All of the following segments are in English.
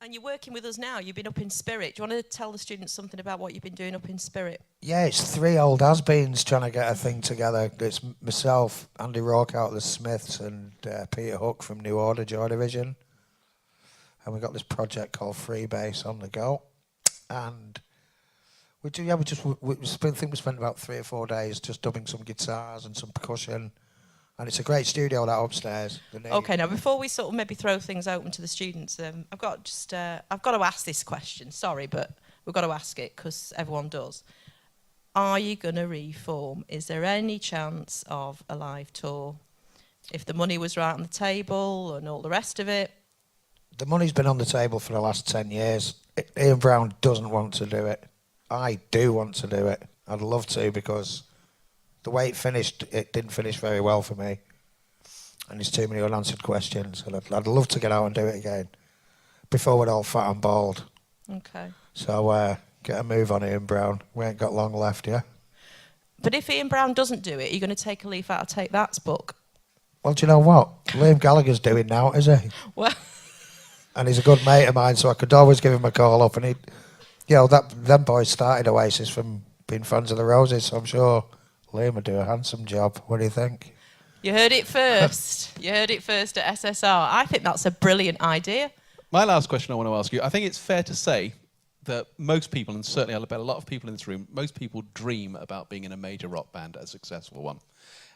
And you're working with us now. You've been up in Spirit. Do you want to tell the students something about what you've been doing up in Spirit? Yeah, it's three old has-beens trying to get a thing together. It's myself, Andy Rourke out of the Smiths, and Peter Hook from New Order Joy Division. And we've got this project called Freebase on the go. And we think we spent about 3 or 4 days just dubbing some guitars and some percussion. And it's a great studio, that upstairs. Okay, now before we sort of maybe throw things open to the students, I've got to ask this question. Sorry, but we've got to ask it because everyone does. Are you going to reform? Is there any chance of a live tour? If the money was right on the table and all the rest of it? The money's been on the table for the last 10 years. Ian Brown doesn't want to do it. I do want to do it. I'd love to, because the way it finished, it didn't finish very well for me. And there's too many unanswered questions. And I'd love to get out and do it again before we're all fat and bald. Okay. So get a move on Ian Brown. We ain't got long left, yeah? But if Ian Brown doesn't do it, are you going to take a leaf out of Take That's book? Well, do you know what? Liam Gallagher's doing now, is he? Well... And he's a good mate of mine, so I could always give him a call up. And he, them boys started Oasis from being fans of the Roses, so I'm sure Liam would do a handsome job. What do you think? You heard it first. You heard it first at SSR. I think that's a brilliant idea. My last question I want to ask you, I think it's fair to say that most people, and certainly I bet a lot of people in this room, most people dream about being in a major rock band, a successful one.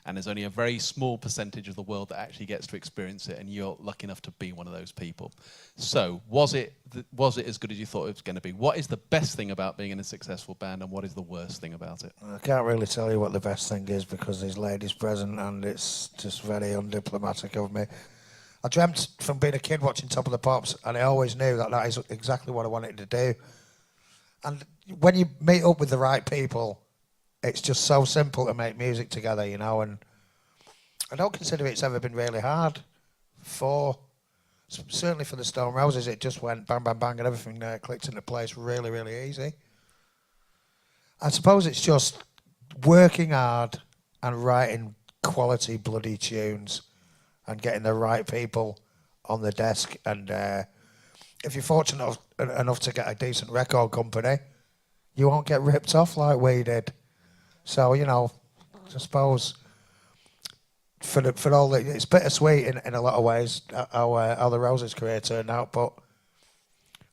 And there's only a very small percentage of the world that actually gets to experience it, and you're lucky enough to be one of those people. So, was it as good as you thought it was going to be? What is the best thing about being in a successful band, and what is the worst thing about it? I can't really tell you what the best thing is, because there's ladies present, and it's just very undiplomatic of me. I dreamt from being a kid watching Top of the Pops, and I always knew that is exactly what I wanted to do. And when you meet up with the right people, it's just so simple to make music together, and I don't consider it's ever been really hard. Certainly for the Stone Roses, it just went bang, bang, bang, and everything clicked into place really, really easy. I suppose it's just working hard and writing quality bloody tunes and getting the right people on the desk. And if you're fortunate enough to get a decent record company, you won't get ripped off like we did. So, I suppose for all that, it's bittersweet in a lot of ways how the Roses career turned out, but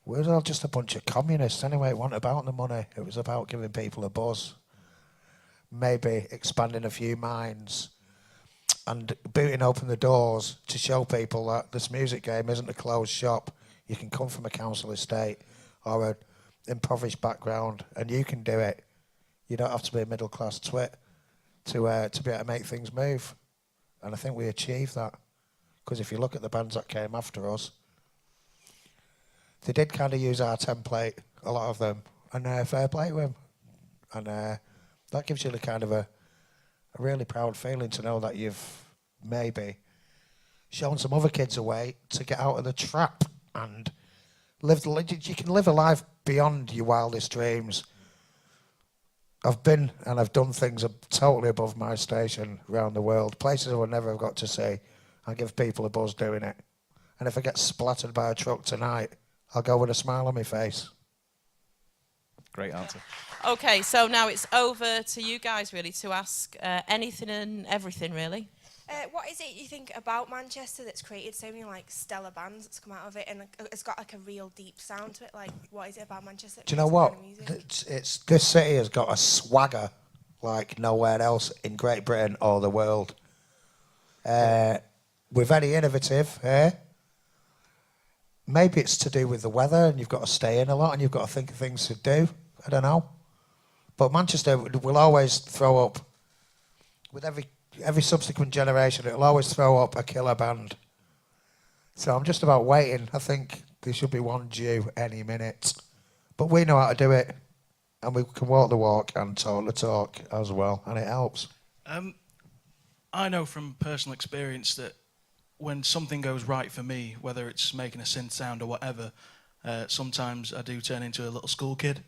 we were all just a bunch of communists anyway. It wasn't about the money. It was about giving people a buzz, maybe expanding a few minds, and booting open the doors to show people that this music game isn't a closed shop. You can come from a council estate or an impoverished background, and you can do it. You don't have to be a middle-class twit to be able to make things move. And I think we achieved that. Because if you look at the bands that came after us, they did kind of use our template, a lot of them, and fair play to them. And that gives you the kind of a really proud feeling to know that you've maybe shown some other kids a way to get out of the trap and you can live a life beyond your wildest dreams. I've been and I've done things totally above my station around the world, places I would never have got to see. I give people a buzz doing it. And if I get splattered by a truck tonight, I'll go with a smile on my face. Great answer. Okay, so now it's over to you guys, really, to ask anything and everything, really. What is it you think about Manchester that's created so many stellar bands that's come out of it, and it's got a real deep sound to it? What is it about Manchester? Do you know what? This city has got a swagger like nowhere else in Great Britain or the world. We're very innovative here. Maybe it's to do with the weather, and you've got to stay in a lot, and you've got to think of things to do. I don't know. But Manchester will always throw up, with every subsequent generation, it'll always throw up a killer band. So I'm just about waiting. I think there should be one due any minute. But we know how to do it, and we can walk the walk and talk the talk as well, and it helps. I know from personal experience that when something goes right for me, whether it's making a synth sound or whatever, sometimes I do turn into a little school kid,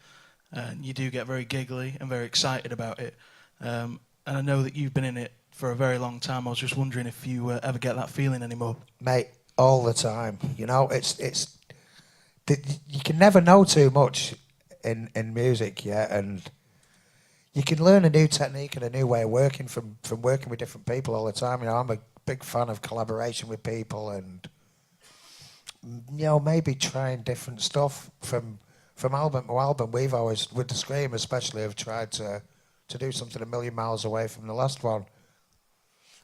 and you do get very giggly and very excited about it. And I know that you've been in it for a very long time. I was just wondering if you ever get that feeling anymore. Mate, all the time. It's you can never know too much in music, yeah, and you can learn a new technique and a new way of working from working with different people all the time. You know, I'm a big fan of collaboration with people, and you know, maybe trying different stuff from album to album. We've always, with the Scream especially, have tried to do something a million miles away from the last one.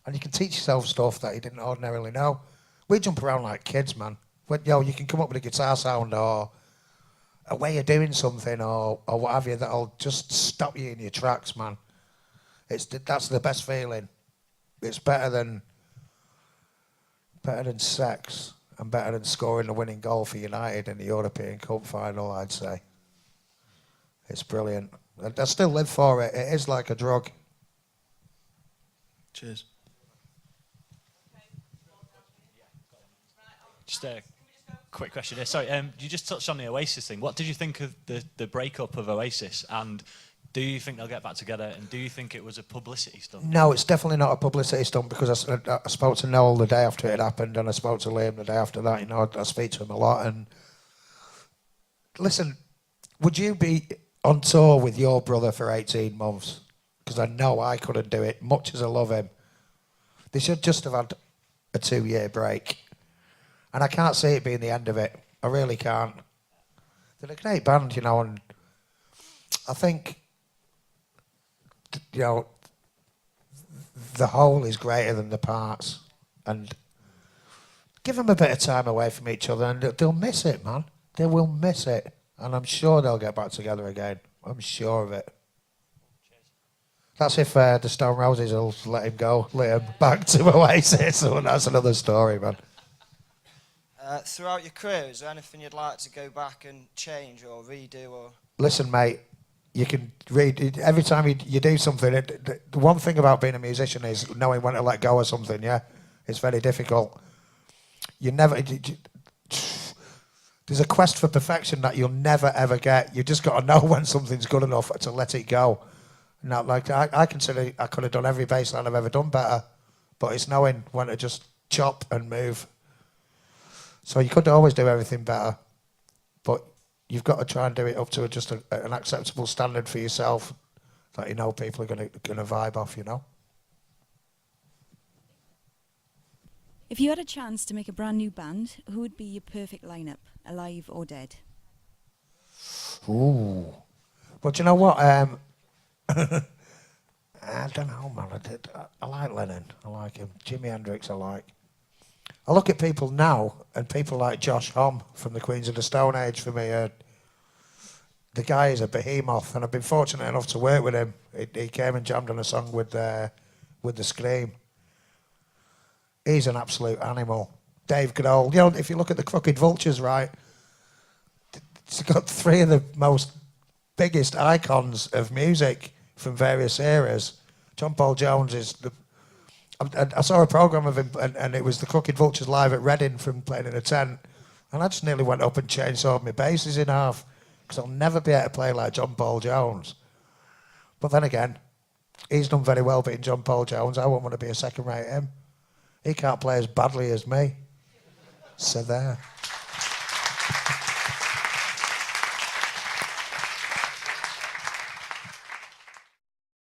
And you can teach yourself stuff that you didn't ordinarily know. We jump around like kids, man. When, you know, you can come up with a guitar sound or a way of doing something or what have you that'll just stop you in your tracks, man. That's the best feeling. It's better than sex and better than scoring the winning goal for United in the European Cup final, I'd say. It's brilliant. I still live for it. It is like a drug. Cheers. Just a quick question here. Sorry, you just touched on the Oasis thing. What did you think of the breakup of Oasis? And do you think they'll get back together? And do you think it was a publicity stunt? No, it's definitely not a publicity stunt because I spoke to Noel the day after it happened and I spoke to Liam the day after that. You know, I speak to him a lot. And listen, would you be on tour with your brother for 18 months? Because I know I couldn't do it, much as I love him. They should just have had a 2-year break. And I can't see it being the end of it. I really can't. They're a great band, you know, and I think, you know, the whole is greater than the parts. And give them a bit of time away from each other and they'll miss it, man. They will miss it. And I'm sure they'll get back together again. I'm sure of it. That's if the Stone Roses will let him back to Oasis. So that's another story, man. Throughout your career, is there anything you'd like to go back and change or redo? Or listen, mate, you can read every time you do something. The one thing about being a musician is knowing when to let go of something. Yeah, it's very difficult. You never. There's a quest for perfection that you'll never ever get. You just got to know when something's good enough to let it go. Now, like I consider I could have done every bass line I've ever done better, but it's knowing when to just chop and move. So you could always do everything better, but you've got to try and do it up to just an acceptable standard for yourself that you know people are going to vibe off, you know. If you had a chance to make a brand new band, who would be your perfect lineup, alive or dead? Ooh. But you know what? I don't know, man. I like Lennon. I like him. Jimi Hendrix I like. I look at people now, and people like Josh Homme from the Queens of the Stone Age for me. The guy is a behemoth, and I've been fortunate enough to work with him. He came and jammed on a song with the Scream. He's an absolute animal. Dave Grohl. You know, if you look at the Crooked Vultures, right, it's got 3 of the most biggest icons of music from various eras. John Paul Jones is the... I saw a programme of him, and it was the Crooked Vultures live at Reading from playing in a tent, and I just nearly went up and chainsawed my basses in half, because I'll never be able to play like John Paul Jones. But then again, he's done very well being John Paul Jones. I wouldn't want to be a second-rate him. He can't play as badly as me. So there.